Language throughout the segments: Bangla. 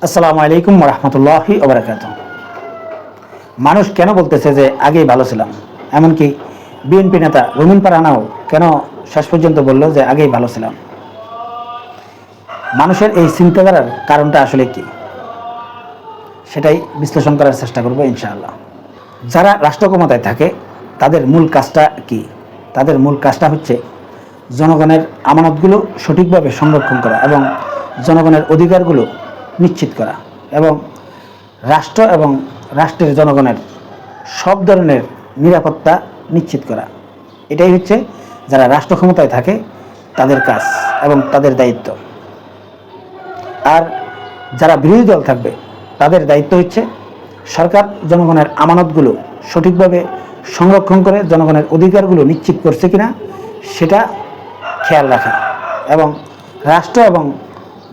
আসসালামু আলাইকুম রহমতুল্লাহি ওবরাকাতুহু। মানুষ কেন বলতেছে যে আগেই ভালো ছিলাম? এমনকি বিএনপি নেতা রুমিন ফারহানাও কেন শেষ পর্যন্ত বলল যে আগেই ভালো ছিলাম? মানুষের এই চিন্তাধারার কারণটা আসলে কি, সেটাই বিশ্লেষণ করার চেষ্টা করব ইনশাআল্লাহ। যারা রাষ্ট্র ক্ষমতায় থাকে তাদের মূল কাজটা কি? তাদের মূল কাজটা হচ্ছে জনগণের আমানতগুলো সঠিকভাবে সংরক্ষণ করা এবং জনগণের অধিকারগুলো নিশ্চিত করা এবং রাষ্ট্র এবং রাষ্ট্রের জনগণের সব ধরনের নিরাপত্তা নিশ্চিত করা। এটাই হচ্ছে যারা রাষ্ট্র ক্ষমতায় থাকে তাদের কাজ এবং তাদের দায়িত্ব। আর যারা বিরোধী দল থাকবে তাদের দায়িত্ব হচ্ছে সরকার জনগণের আমানতগুলো সঠিকভাবে সংরক্ষণ করে জনগণের অধিকারগুলো নিশ্চিত করছে কিনা সেটা খেয়াল রাখা এবং রাষ্ট্র এবং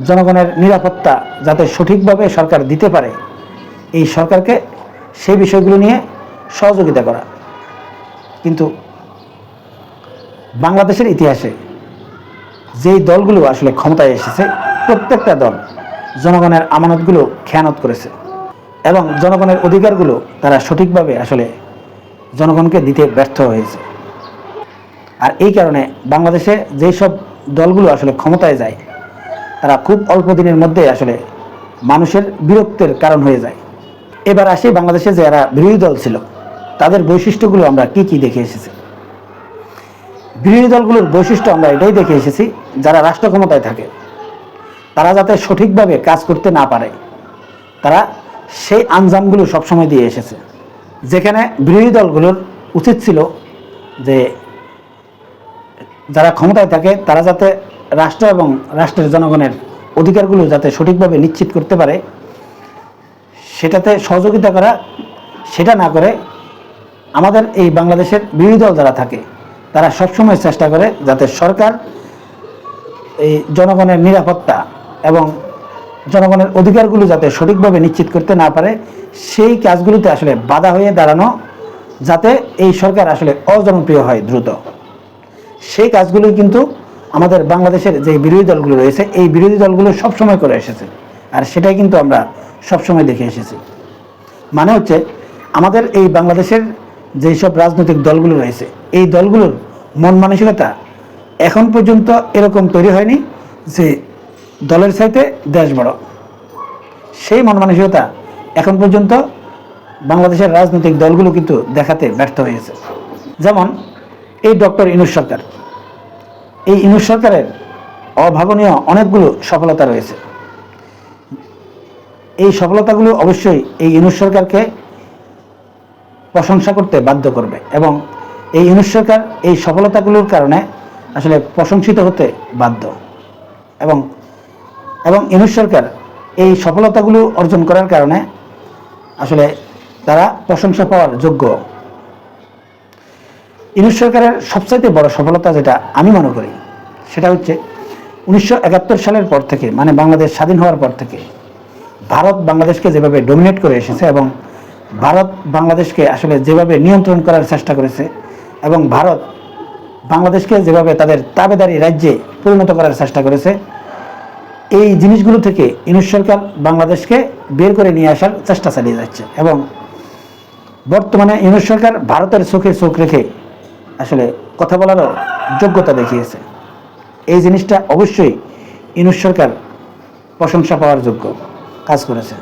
জনগণের নিরাপত্তা যাতে সঠিকভাবে সরকার দিতে পারে এই সরকারকে সেই বিষয়গুলো নিয়ে সহযোগিতা করা। কিন্তু বাংলাদেশের ইতিহাসে যেই দলগুলো আসলে ক্ষমতায় এসেছে প্রত্যেকটা দল জনগণের আমানতগুলো খেয়ানত করেছে এবং জনগণের অধিকারগুলো তারা সঠিকভাবে আসলে জনগণকে দিতে ব্যর্থ হয়েছে। আর এই কারণে বাংলাদেশে যেই সব দলগুলো আসলে ক্ষমতায় যায় তারা খুব অল্প দিনের মধ্যে আসলে মানুষের বিরক্তের কারণ হয়ে যায়। এবার আসি বাংলাদেশে যারা বিরোধী দল ছিল তাদের বৈশিষ্ট্যগুলো আমরা কি কি দেখে এসেছি। বিরোধী দলগুলোর বৈশিষ্ট্য আমরা এটাই দেখে এসেছি, যারা রাষ্ট্র ক্ষমতায় থাকে তারা যাতে সঠিকভাবে কাজ করতে না পারে তারা সেই আঞ্জামগুলো সবসময় দিয়ে এসেছে। যেখানে বিরোধী দলগুলোর উচিত ছিল যে যারা ক্ষমতায় থাকে তারা যাতে রাষ্ট্র এবং রাষ্ট্রের জনগণের অধিকারগুলো যাতে সঠিকভাবে নিশ্চিত করতে পারে সেটাতে সহযোগিতা করা, সেটা না করে আমাদের এই বাংলাদেশের বিরোধী দল যারা থাকে তারা সবসময় চেষ্টা করে যাতে সরকার এই জনগণের নিরাপত্তা এবং জনগণের অধিকারগুলো যাতে সঠিকভাবে নিশ্চিত করতে না পারে সেই কাজগুলোতে আসলে বাধা হয়ে দাঁড়ানো, যাতে এই সরকার আসলে অজনপ্রিয় হয় দ্রুত। সেই কাজগুলোই কিন্তু আমাদের বাংলাদেশের যে বিরোধী দলগুলো রয়েছে এই বিরোধী দলগুলো সবসময় করে এসেছে, আর সেটাই কিন্তু আমরা সবসময় দেখে এসেছি। মানে হচ্ছে আমাদের এই বাংলাদেশের যেই সব রাজনৈতিক দলগুলো রয়েছে এই দলগুলোর মন মানসিকতা এখন পর্যন্ত এরকম তৈরি হয়নি যে দলের চাইতে দেশ বড়। সেই মন মানসিকতা এখন পর্যন্ত বাংলাদেশের রাজনৈতিক দলগুলো কিন্তু দেখাতে ব্যর্থ হয়েছে। যেমন এই ডক্টর ইউনূস সরকার, এই ইউনূস সরকারের অভাবনীয় অনেকগুলো সফলতা রয়েছে। এই সফলতাগুলো অবশ্যই এই ইউনূস সরকারকে প্রশংসা করতে বাধ্য করবে এবং এই ইউনূস সরকার এই সফলতাগুলোর কারণে আসলে প্রশংসিত হতে বাধ্য এবং এবং ইউনূস সরকার এই সফলতাগুলো অর্জন করার কারণে আসলে তারা প্রশংসা পাওয়ার যোগ্য। ইউনূস সরকারের সবচাইতে বড় সফলতা যেটা আমি মনে করি সেটা হচ্ছে 1971 সালের পর থেকে, মানে বাংলাদেশ স্বাধীন হওয়ার পর থেকে ভারত বাংলাদেশকে যেভাবে ডমিনেট করে এসেছে এবং ভারত বাংলাদেশকে আসলে যেভাবে নিয়ন্ত্রণ করার চেষ্টা করেছে এবং ভারত বাংলাদেশকে যেভাবে তাদের তাবেদারি রাজ্যে পরিণত করার চেষ্টা করেছে, এই জিনিসগুলো থেকে ইউনূস সরকার বাংলাদেশকে বের করে নিয়ে আসার চেষ্টা চালিয়ে যাচ্ছে এবং বর্তমানে ইউনূস সরকার ভারতের চোখে চোখ রেখে আসলে কথা বলারও যোগ্যতা দেখিয়েছে। এই জিনিসটা অবশ্যই ইউনূস সরকার প্রশংসা পাওয়ার যোগ্য কাজ করেছে।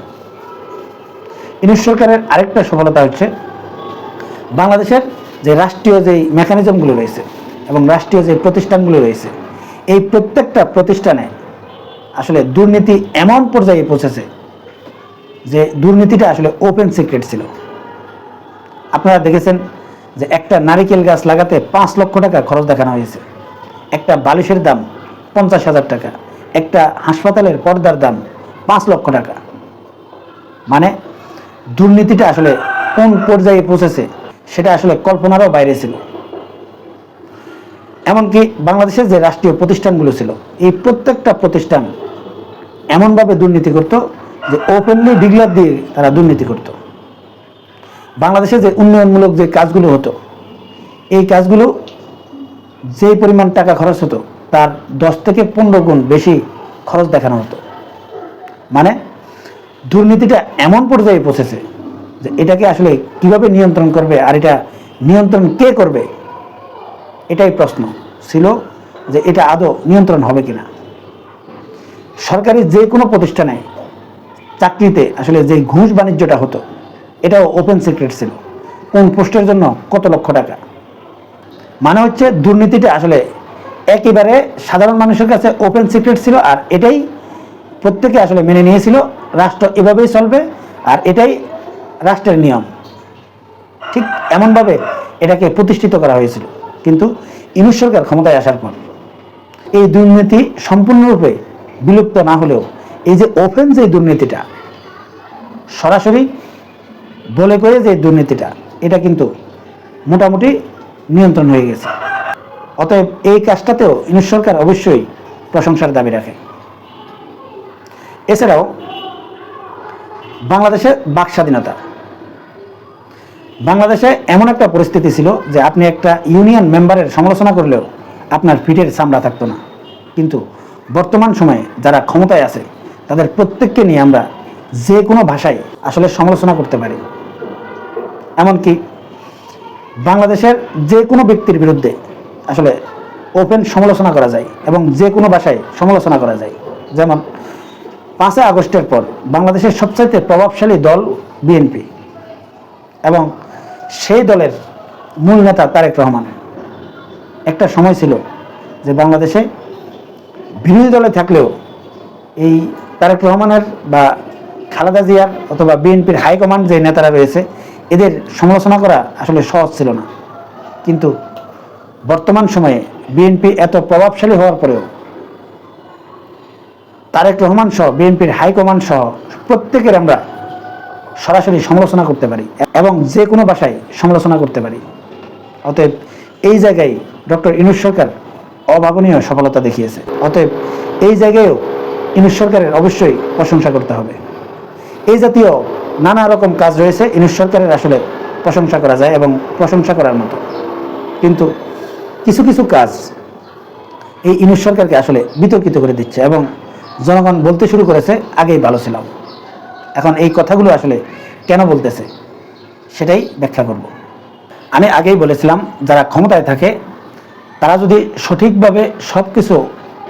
ইউনূস সরকারের আরেকটা সফলতা হচ্ছে বাংলাদেশের যে রাষ্ট্রীয় যেই মেকানিজমগুলো রয়েছে এবং রাষ্ট্রীয় যে প্রতিষ্ঠানগুলো রয়েছে এই প্রত্যেকটা প্রতিষ্ঠানে আসলে দুর্নীতি এমন পর্যায়ে পৌঁছেছে যে দুর্নীতিটা আসলে ওপেন সিক্রেট ছিল। আপনারা দেখেছেন যে একটা নারিকেল গাছ লাগাতে 5 লক্ষ টাকা খরচ দেখানো হয়েছে, একটা বালিশের দাম 50,000 টাকা, একটা হাসপাতালের পর্দার দাম 5 লক্ষ টাকা। মানে দুর্নীতিটা আসলে কোন পর্যায়ে পৌঁছেছে সেটা আসলে কল্পনারও বাইরে ছিল। এমনকি বাংলাদেশের যে রাষ্ট্রীয় প্রতিষ্ঠানগুলো ছিল এই প্রত্যেকটা প্রতিষ্ঠান এমনভাবে দুর্নীতি করত যে ওপেনলি ডিক্লেয়ার দিয়ে তারা দুর্নীতি করত। বাংলাদেশে যে উন্নয়নমূলক যে কাজগুলো হতো এই কাজগুলো যেই পরিমাণ টাকা খরচ হতো তার 10 থেকে 15 গুণ বেশি খরচ দেখানো হতো। মানে দুর্নীতিটা এমন পর্যায়ে পৌঁছেছে যে এটাকে আসলে কিভাবে নিয়ন্ত্রণ করবে, আর এটা নিয়ন্ত্রণ কে করবে, এটাই প্রশ্ন ছিল যে এটা আদৌ নিয়ন্ত্রণ হবে কিনা। সরকারি যে কোনো প্রতিষ্ঠানে চাকরিতে আসলে যে ঘুষ বাণিজ্যটা হতো এটাও ওপেন সিক্রেট ছিল, কোন পোস্টের জন্য কত লক্ষ টাকা। মানে হচ্ছে দুর্নীতিটা আসলে একেবারে সাধারণ মানুষের কাছে ওপেন সিক্রেট ছিল, আর এটাই প্রত্যেকে আসলে মেনে নিয়েছিল, রাষ্ট্র এভাবেই চলবে আর এটাই রাষ্ট্রের নিয়ম। ঠিক এমনভাবে এটাকে প্রতিষ্ঠিত করা হয়েছিল। কিন্তু ইউনূস সরকার ক্ষমতায় আসার পর এই দুর্নীতি সম্পূর্ণরূপে বিলুপ্ত না হলেও এই যে ওপেন যে দুর্নীতিটা, সরাসরি বলে করে যে দুর্নীতিটা, এটা কিন্তু মোটামুটি নিয়ন্ত্রণ হয়ে গেছে। অতএব এই কাজটাতেও ইউনূস সরকার অবশ্যই প্রশংসার দাবি রাখে। এছাড়াও বাংলাদেশের বাক স্বাধীনতা, বাংলাদেশে এমন একটা পরিস্থিতি ছিল যে আপনি একটা ইউনিয়ন মেম্বারের সমালোচনা করলেও আপনার পিঠের চামড়া থাকতো না। কিন্তু বর্তমান সময়ে যারা ক্ষমতায় আছে তাদের প্রত্যেককে নিয়ে আমরা যে কোনো ভাষায় আসলে সমালোচনা করতে পারি। এমনকি বাংলাদেশের যে কোনো ব্যক্তির বিরুদ্ধে আসলে ওপেন সমালোচনা করা যায় এবং যে কোনো ভাষায় সমালোচনা করা যায়। যেমন 5 আগস্টের পর বাংলাদেশের সবচাইতে প্রভাবশালী দল বিএনপি, এবং সেই দলের মূল নেতা তারেক রহমান। একটা সময় ছিল যে বাংলাদেশে বিরোধী দলে থাকলেও এই তারেক রহমানের বা খালেদা জিয়ার অথবা বিএনপির হাইকমান্ড যে নেতারা রয়েছে এদের সমালোচনা করা আসলে সহজ ছিল না। কিন্তু বর্তমান সময়ে বিএনপি এত প্রভাবশালী হওয়ার পরেও তারেক রহমান সহ বিএনপির হাইকমান্ড সহ প্রত্যেকের আমরা সরাসরি সমালোচনা করতে পারি এবং যে কোনো ভাষায় সমালোচনা করতে পারি। অতএব এই জায়গায় ডক্টর ইউনূস সরকার অভাবনীয় সফলতা দেখিয়েছে। অতএব এই জায়গায়ও ইউনূস সরকারের অবশ্যই প্রশংসা করতে হবে। এই জাতীয় নানা রকম কাজ রয়েছে ইউনূস সরকারের আসলে প্রশংসা করা যায় এবং প্রশংসা করার মতো। কিন্তু কিছু কিছু কাজ এই ইউনূস সরকারকে আসলে বিতর্কিত করে দিচ্ছে এবং জনগণ বলতে শুরু করেছে আগেই ভালো ছিলাম। এখন এই কথাগুলো আসলে কেন বলতেছে সেটাই ব্যাখ্যা করব। আমি আগেই বলেছিলাম যারা ক্ষমতায় থাকে তারা যদি সঠিকভাবে সব কিছু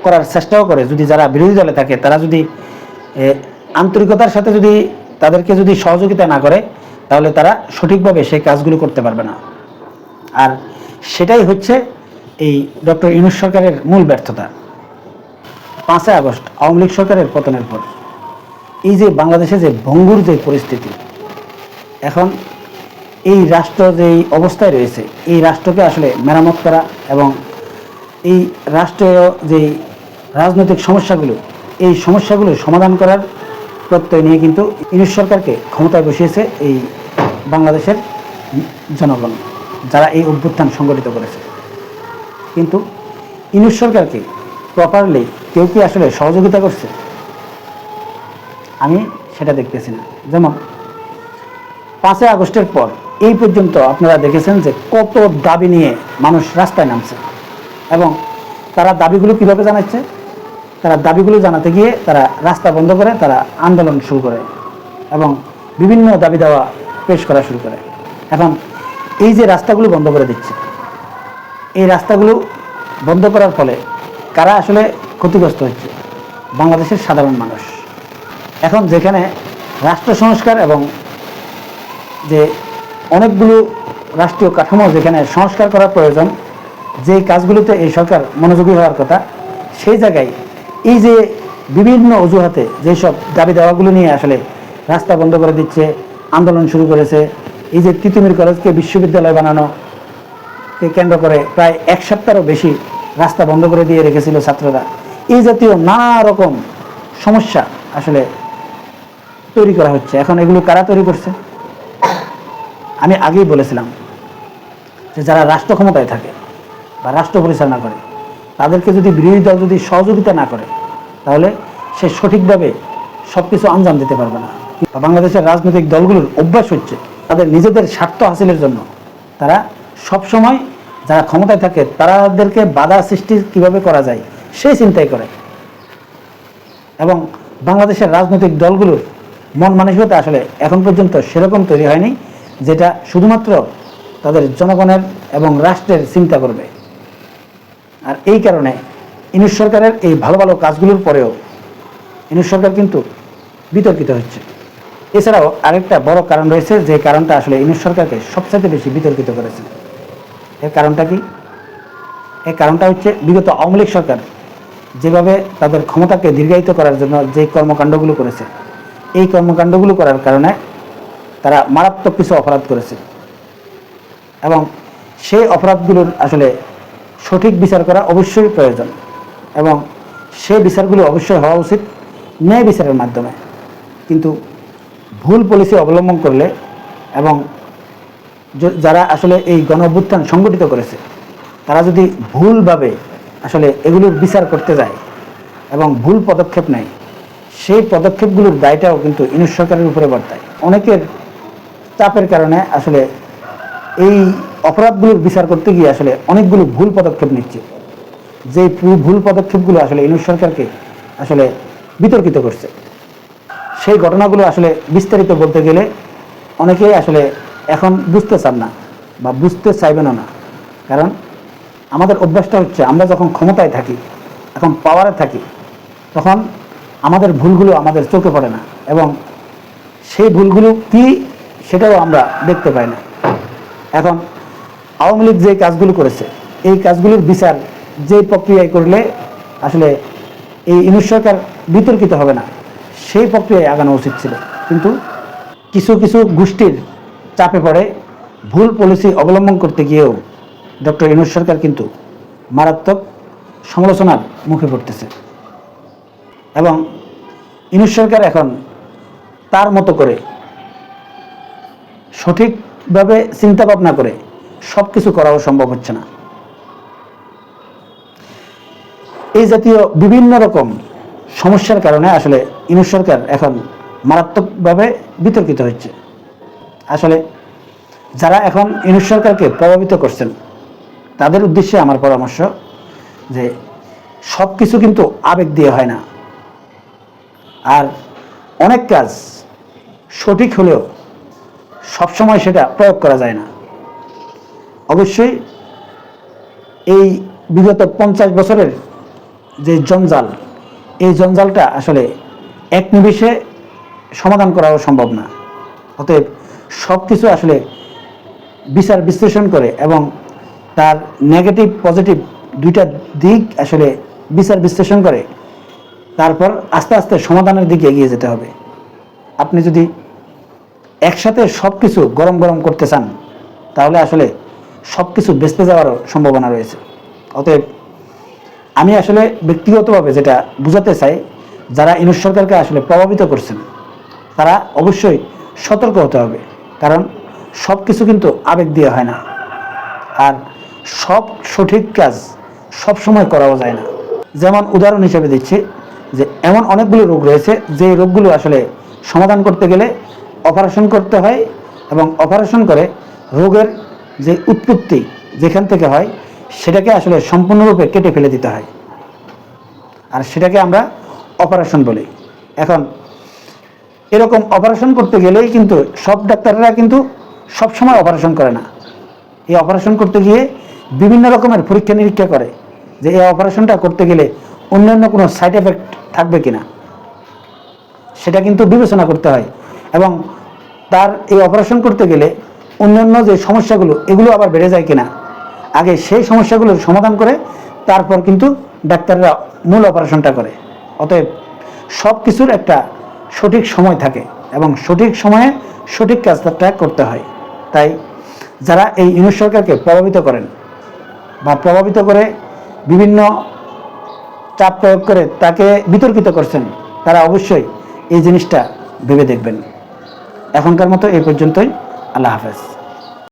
করার চেষ্টাও করে, যদি যারা বিরোধী দলে থাকে তারা যদি আন্তরিকতার সাথে যদি তাদেরকে যদি সহযোগিতা না করে তাহলে তারা সঠিকভাবে সেই কাজগুলো করতে পারবে না। আর সেটাই হচ্ছে এই ডক্টর ইউনূস সরকারের মূল ব্যর্থতা। 5 আগস্ট আওয়ামী লীগ সরকারের পতনের পর এই যে বাংলাদেশে যে ভঙ্গুর যে পরিস্থিতি, এখন এই রাষ্ট্র যেই অবস্থায় রয়েছে এই রাষ্ট্রকে আসলে মেরামত করা এবং এই রাষ্ট্রীয় যেই রাজনৈতিক সমস্যাগুলো এই সমস্যাগুলো সমাধান করার প্রত্যয় নিয়ে কিন্তু ইউনূস সরকারকে ক্ষমতায় বসিয়েছে এই বাংলাদেশের জনগণ, যারা এই অভ্যুত্থান সংগঠিত করেছে। কিন্তু ইউনূস সরকারকে প্রপারলি কেউ কি আসলে সহযোগিতা করছে? আমি সেটা দেখতেছি না। যেমন 5 আগস্টের পর এই পর্যন্ত আপনারা দেখেছেন যে কত দাবি নিয়ে মানুষ রাস্তায় নামছে এবং তারা দাবিগুলো কিভাবে জানাচ্ছে। তারা দাবিগুলো জানাতে গিয়ে তারা রাস্তা বন্ধ করে তারা আন্দোলন শুরু করে এবং বিভিন্ন দাবি দেওয়া পেশ করা শুরু করে। এখন এই যে রাস্তাগুলো বন্ধ করে দিচ্ছে, এই রাস্তাগুলো বন্ধ করার ফলে কারা আসলে ক্ষতিগ্রস্ত হচ্ছে? বাংলাদেশের সাধারণ মানুষ। এখন যেখানে রাষ্ট্র সংস্কার এবং যে অনেকগুলো রাষ্ট্রীয় কাঠামো যেখানে সংস্কার করার প্রয়োজন, যে কাজগুলোতে এই সরকার মনোযোগী হওয়ার কথা, সেই জায়গায় এই যে বিভিন্ন অজুহাতে যেসব দাবি দেওয়াগুলো নিয়ে আসলে রাস্তা বন্ধ করে দিচ্ছে, আন্দোলন শুরু করেছে। এই যে তিতুমির কলেজকে বিশ্ববিদ্যালয় বানানোকে কেন্দ্র করে প্রায় 1 সপ্তাহেরও বেশি রাস্তা বন্ধ করে দিয়ে রেখেছিল ছাত্ররা। এই জাতীয় নানা রকম সমস্যা আসলে তৈরি করা হচ্ছে। এখন এগুলো কারা তৈরি করছে? আমি আগেই বলেছিলাম যে যারা রাষ্ট্র ক্ষমতায় থাকে বা রাষ্ট্র পরিচালনা করে তাদেরকে যদি বিরোধী দল যদি সহযোগিতা না করে তাহলে সে সঠিকভাবে সব কিছু আঞ্জাম দিতে পারবে না। বাংলাদেশের রাজনৈতিক দলগুলোর অভ্যাস হচ্ছে তাদের নিজেদের স্বার্থ হাসিলের জন্য তারা সবসময় যারা ক্ষমতায় থাকে তাদেরকে বাধা সৃষ্টি কিভাবে করা যায় সেই চিন্তাই করে। এবং বাংলাদেশের রাজনৈতিক দলগুলোর মন মানসিকতা আসলে এখন পর্যন্ত সেরকম তৈরি হয়নি যেটা শুধুমাত্র তাদের জনগণের এবং রাষ্ট্রের চিন্তা করবে। আর এই কারণে ইউনূস সরকারের এই ভালো ভালো কাজগুলোর পরেও ইউনূস সরকার কিন্তু বিতর্কিত হচ্ছে। এছাড়াও আরেকটা বড় কারণ রয়েছে, যে কারণটা আসলে ইউনূস সরকারকে সবচেয়ে বেশি বিতর্কিত করেছে। এর কারণটা কি? এর কারণটা হচ্ছে বিগত আওয়ামী লীগ সরকার যেভাবে তাদের ক্ষমতাকে দীর্ঘায়িত করার জন্য যে কর্মকাণ্ডগুলো করেছে, এই কর্মকাণ্ডগুলো করার কারণে তারা মারাত্মক কিছু অপরাধ করেছে এবং সেই অপরাধগুলোর আসলে সঠিক বিচার করা অবশ্যই প্রয়োজন এবং সেই বিচারগুলো অবশ্যই হওয়া উচিত ন্যায় বিচারের মাধ্যমে। কিন্তু ভুল পলিসি অবলম্বন করলে এবং যারা আসলে এই গণ-অভ্যুত্থান সংগঠিত করেছে তারা যদি ভুলভাবে আসলে এগুলোর বিচার করতে যায় এবং ভুল পদক্ষেপ নেয়, সেই পদক্ষেপগুলোর দায়টাও কিন্তু ইউনূস সরকারের উপরে বর্তায়। অনেকের চাপের কারণে আসলে এই অপরাধগুলোর বিচার করতে গিয়ে আসলে অনেকগুলো ভুল পদক্ষেপ নিচ্ছে, যে ভুল পদক্ষেপগুলো আসলে ইউনূস সরকারকে আসলে বিতর্কিত করছে। সেই ঘটনাগুলো আসলে বিস্তারিত বলতে গেলে অনেকেই আসলে এখন বুঝতে চান না বা বুঝতে চাইবেনও না, কারণ আমাদের অভ্যাসটা হচ্ছে আমরা যখন ক্ষমতায় থাকি, এখন পাওয়ারে থাকি, তখন আমাদের ভুলগুলো আমাদের চোখে পড়ে না এবং সেই ভুলগুলো কি সেটাও আমরা দেখতে পাই না। এখন আওয়ামী লীগ যে কাজগুলো করেছে, এই কাজগুলোর বিচার যে প্রক্রিয়ায় করলে আসলে এই ইউনূস সরকার বিতর্কিত হবে না, সেই প্রক্রিয়ায় আগানো উচিত ছিল। কিন্তু কিছু কিছু গোষ্ঠীর চাপে পড়ে ভুল পলিসি অবলম্বন করতে গিয়েও ডক্টর ইউনূস সরকার কিন্তু মারাত্মক সমালোচনার মুখে পড়তেছে এবং ইউনূস সরকার এখন তার মতো করে সঠিকভাবে চিন্তা ভাবনা করে সব কিছু করাও সম্ভব হচ্ছে না। এই জাতীয় বিভিন্ন রকম সমস্যার কারণে আসলে ইউনূস সরকার এখন মারাত্মকভাবে বিতর্কিত হচ্ছে। আসলে যারা এখন ইউনূস সরকারকে প্রভাবিত করছেন তাদের উদ্দেশ্যে আমার পরামর্শ যে সব কিছু কিন্তু আবেগ দিয়ে হয় না, আর অনেক কাজ সঠিক হলেও সবসময় সেটা প্রয়োগ করা যায় না। অবশ্যই এই বিগত 50 বছরের যে জঞ্জাল, এই জঞ্জালটা আসলে এক নিমেষে সমাধান করাও সম্ভব না। অতএব সব কিছু আসলে বিচার বিশ্লেষণ করে এবং তার নেগেটিভ পজিটিভ দুইটা দিক আসলে বিচার বিশ্লেষণ করে তারপর আস্তে আস্তে সমাধানের দিকে এগিয়ে যেতে হবে। আপনি যদি একসাথে সব কিছু গরম গরম করতে চান তাহলে আসলে সব কিছু বেঁচতে যাওয়ারও সম্ভাবনা রয়েছে। অতএব আমি আসলে ব্যক্তিগতভাবে যেটা বোঝাতে চাই, যারা ইউনূস সরকারকে আসলে প্রভাবিত করছেন তারা অবশ্যই সতর্ক হতে হবে, কারণ সব কিছু কিন্তু আবেগ দিয়ে হয় না, আর সব সঠিক কাজ সব সময় করাও যায় না। যেমন উদাহরণ হিসেবে দিচ্ছি যে এমন অনেকগুলো রোগ রয়েছে যে রোগগুলো আসলে সমাধান করতে গেলে অপারেশন করতে হয় এবং অপারেশন করে রোগের যে উৎপত্তি যেখান থেকে হয় সেটাকে আসলে সম্পূর্ণরূপে কেটে ফেলে দিতে হয়, আর সেটাকে আমরা অপারেশন বলি। এখন এরকম অপারেশন করতে গেলেই কিন্তু সব ডাক্তাররা কিন্তু সবসময় অপারেশন করে না। এই অপারেশন করতে গিয়ে বিভিন্ন রকমের পরীক্ষা নিরীক্ষা করে যে এই অপারেশনটা করতে গেলে অন্যান্য কোনো সাইড এফেক্ট থাকবে কিনা, সেটা কিন্তু বিবেচনা করতে হয় এবং তার এই অপারেশন করতে গেলে অন্যান্য যে সমস্যাগুলো এগুলো আবার বেড়ে যায় কিনা, আগে সেই সমস্যাগুলোর সমাধান করে তারপর কিন্তু ডাক্তাররা মূল অপারেশনটা করে। অতএব সব কিছুর একটা সঠিক সময় থাকে এবং সঠিক সময়ে সঠিক কাজটা করতে হয়। তাই যারা এই ইউনূস সরকারকে প্রভাবিত করেন বা প্রভাবিত করে বিভিন্ন চাপ প্রয়োগ করে তাকে বিতর্কিত করছেন, তারা অবশ্যই এই জিনিসটা ভেবে দেখবেন। এখনকার মতো এই পর্যন্তই। আল্লাহ হাফেজ।